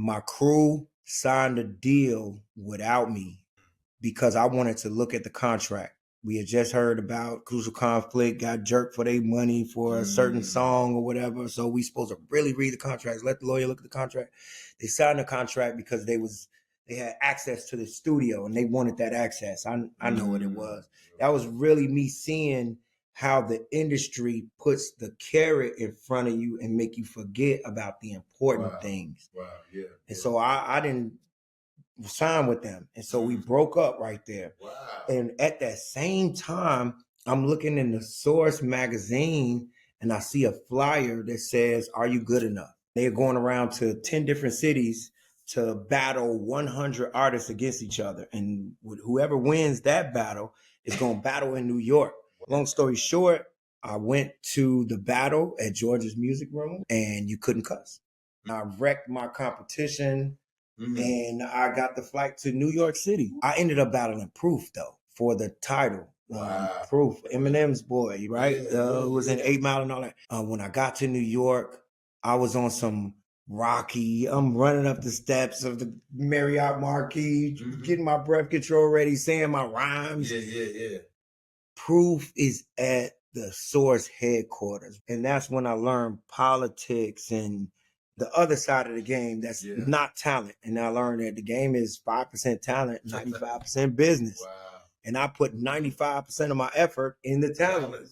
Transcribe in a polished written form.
my crew signed a deal without me because I wanted to look at the contract. We had just heard about Crucial Conflict, got jerked for their money for a certain song or whatever. So we supposed to really read the contracts, let the lawyer look at the contract. They signed the contract because they had access to the studio and they wanted that access. I know what it was. That was really me seeing how the industry puts the carrot in front of you and make you forget about the important things. Wow, yeah. And so I didn't sign with them. And so we broke up right there. Wow. And at that same time, I'm looking in the Source magazine and I see a flyer that says, "Are you good enough?" They're going around to 10 different cities to battle 100 artists against each other. And whoever wins that battle is going to battle in New York. Long story short, I went to the battle at George's Music Room and you couldn't cuss. I wrecked my competition and I got the flight to New York City. I ended up battling Proof though for the title. Proof, Eminem's boy, right? Who was in 8 Mile and all that. When I got to New York, I was on some Rocky. I'm running up the steps of the Marriott Marquis, getting my breath control ready, saying my rhymes. Yeah. Proof is at the Source headquarters. And that's when I learned politics and the other side of the game that's not talent. And I learned that the game is 5% talent, 95% business. Wow. And I put 95% of my effort in the talent.